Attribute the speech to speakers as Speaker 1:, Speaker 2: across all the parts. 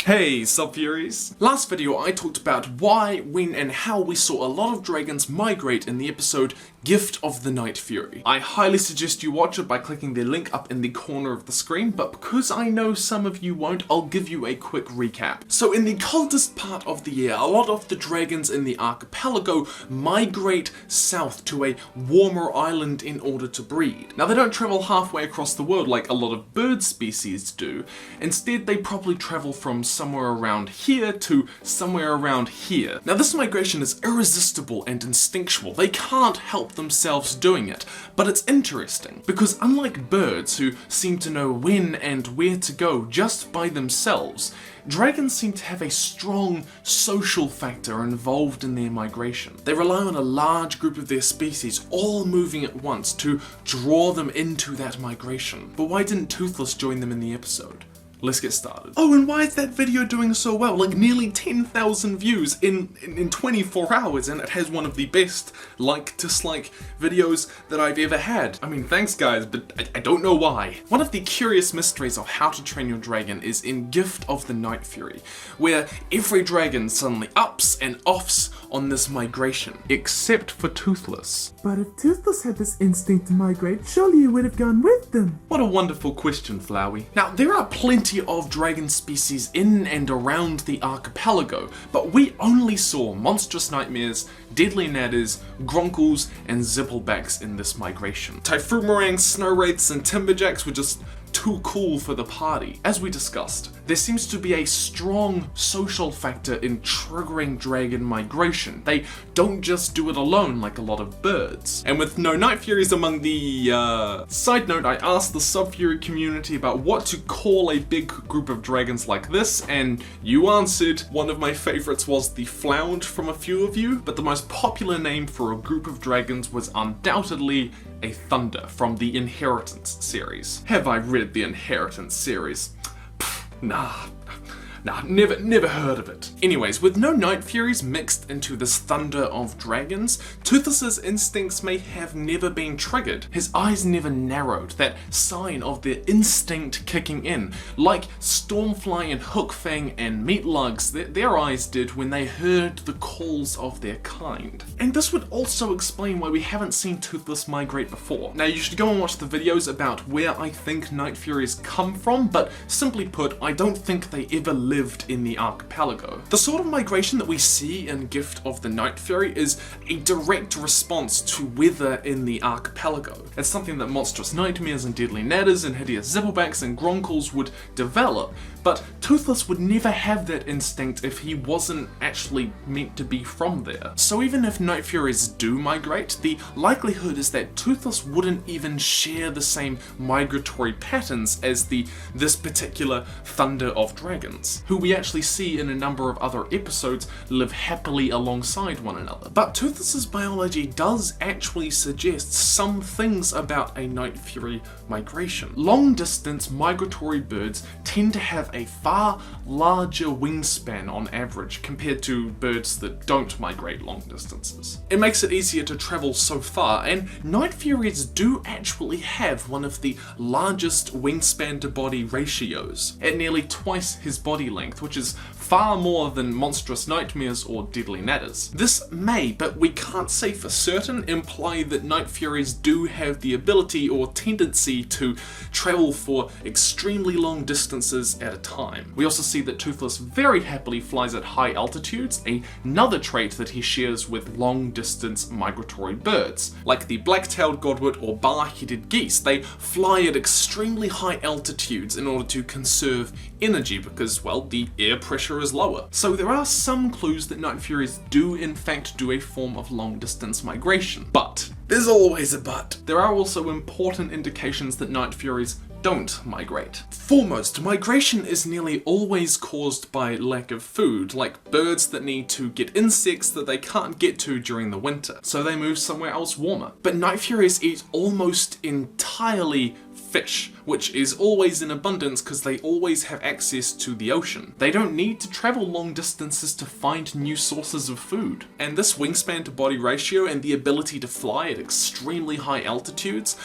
Speaker 1: Hey SUBFURYs! Last video I talked about why, when and how we saw a lot of dragons migrate in the episode Gift of the Nightfury. I highly suggest you watch it by clicking the link up in the corner of the screen, but because I know some of you won't, I'll give you a quick recap. So in the coldest part of the year, a lot of the dragons in the archipelago migrate south to a warmer island in order to breed. Now they don't travel halfway across the world like a lot of bird species do. Instead they probably travel from somewhere around here to somewhere around here. Now this migration is irresistible and instinctual. They can't help themselves doing it, but it's interesting because unlike birds who seem to know when and where to go just by themselves, dragons seem to have a strong social factor involved in their migration. They rely on a large group of their species all moving at once to draw them into that migration. But why didn't Toothless join them in the episode? Let's get started. Oh, and why is that video doing so well? Like nearly 10,000 views in 24 hours, and it has one of the best like-dislike videos that I've ever had. I mean, thanks guys, but I don't know why. One of the curious mysteries of how to train your dragon is in Gift of the Nightfury, where every dragon suddenly ups and offs on this migration, except for Toothless.
Speaker 2: But if Toothless had this instinct to migrate, surely he would have gone with them.
Speaker 1: What a wonderful question, Flowey. Now, there are plenty of dragon species in and around the archipelago, but we only saw monstrous nightmares, deadly nadders, gronkles, and zipplebacks in this migration. Typhoomerangs, snow wraiths, and timberjacks were just too cool for the party. As we discussed, there seems to be a strong social factor in triggering dragon migration. They don't just do it alone like a lot of birds. And with no Nightfuries among the, Side note, I asked the SUBFURY community about what to call a big group of dragons like this, and you answered. One of my favorites was the Flound from a few of you, but the most popular name for a group of dragons was undoubtedly a Thunder from the Inheritance series. Have I read the Inheritance series? Pfft, nah, never heard of it. Anyways, with no Nightfuries mixed into this thunder of dragons, Toothless's instincts may have never been triggered. His eyes never narrowed, that sign of their instinct kicking in, like Stormfly and Hookfang and Meatlugs, their eyes did when they heard the calls of their kind. And this would also explain why we haven't seen Toothless migrate before. Now you should go and watch the videos about where I think Nightfuries come from, but simply put, I don't think they ever lived in the archipelago. The sort of migration that we see in Gift of the Nightfury is a direct response to weather in the archipelago. It's something that monstrous nightmares and deadly nadders and hideous zipplebacks and gronkles would develop, but Toothless would never have that instinct if he wasn't actually meant to be from there. So even if Nightfuries do migrate, the likelihood is that Toothless wouldn't even share the same migratory patterns as this particular Thunder of Dragons, who we actually see in a number of other episodes live happily alongside one another. But Toothless's biology does actually suggest some things about a Nightfury migration. Long-distance migratory birds tend to have a far larger wingspan on average compared to birds that don't migrate long distances. It makes it easier to travel so far, and Nightfuries do actually have one of the largest wingspan to body ratios, at nearly twice his body length, which is far more than monstrous nightmares or deadly nadders. This may, but we can't say for certain, imply that Nightfuries do have the ability or tendency to travel for extremely long distances at a time. We also see that Toothless very happily flies at high altitudes, another trait that he shares with long-distance migratory birds. Like the black-tailed godwit or bar-headed geese, they fly at extremely high altitudes in order to conserve energy because, well, the air pressure is lower. So there are some clues that Nightfuries do in fact do a form of long-distance migration. But there's always a but. There are also important indications that Nightfuries don't migrate. Foremost, migration is nearly always caused by lack of food, like birds that need to get insects that they can't get to during the winter, so they move somewhere else warmer. But Nightfuries eat almost entirely fish, which is always in abundance because they always have access to the ocean. They don't need to travel long distances to find new sources of food. And this wingspan to body ratio and the ability to fly at extremely high altitudes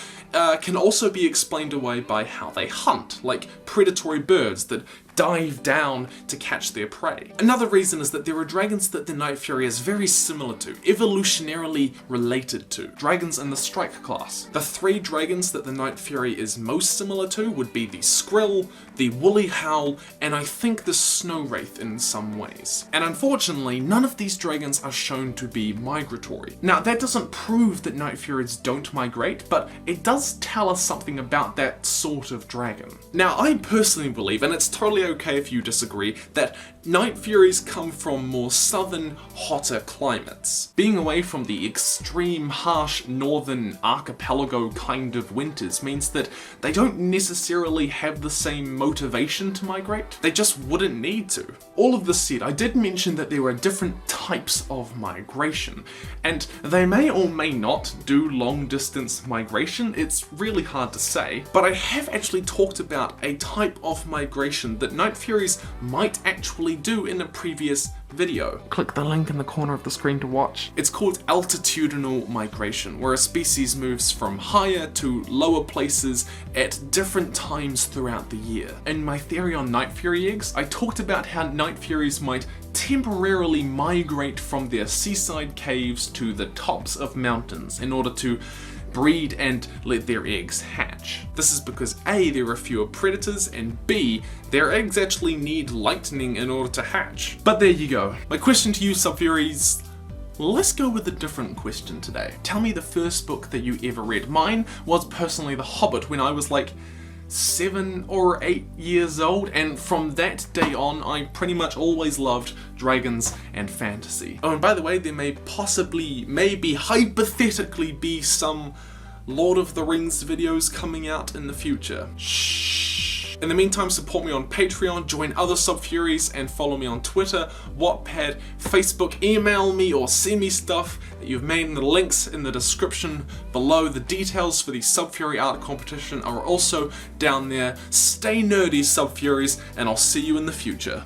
Speaker 1: can also be explained away by how they hunt, like predatory birds that dive down to catch their prey. Another reason is that there are dragons that the Nightfury is very similar to, evolutionarily related to. Dragons in the Strike class. The 3 dragons that the Nightfury is most similar to would be the Skrill, the Woolly Howl, and I think the Snow Wraith in some ways. And unfortunately, none of these dragons are shown to be migratory. Now, that doesn't prove that Nightfuries don't migrate, but it does tell us something about that sort of dragon. Now, I personally believe, and it's totally okay if you disagree, that Nightfuries come from more southern, hotter climates. Being away from the extreme, harsh northern archipelago kind of winters means that they don't necessarily have the same motivation to migrate. They just wouldn't need to. All of this said, I did mention that there are different types of migration, and they may or may not do long distance migration. It's really hard to say, but I have actually talked about a type of migration that Nightfuries might actually do in a previous video. Click the link in the corner of the screen to watch. It's called altitudinal migration, where a species moves from higher to lower places at different times throughout the year. In my theory on Nightfury eggs, I talked about how Nightfuries might temporarily migrate from their seaside caves to the tops of mountains in order to breed and let their eggs hatch. This is because A, there are fewer predators, and B, their eggs actually need lightning in order to hatch. But there you go. My question to you, SUBFURYs, let's go with a different question today. Tell me the first book that you ever read. Mine was personally The Hobbit when I was like 7 or 8 years old, and from that day on I pretty much always loved dragons and fantasy. Oh, and by the way, there may possibly, maybe, hypothetically be some Lord of the Rings videos coming out in the future. Shh. In the meantime, support me on Patreon, join other SUBFURYs, and follow me on Twitter, Wattpad, Facebook. Email me or send me stuff that you've made in the links in the description below. The details for the SUBFURY art competition are also down there. Stay nerdy, SUBFURYs, and I'll see you in the future.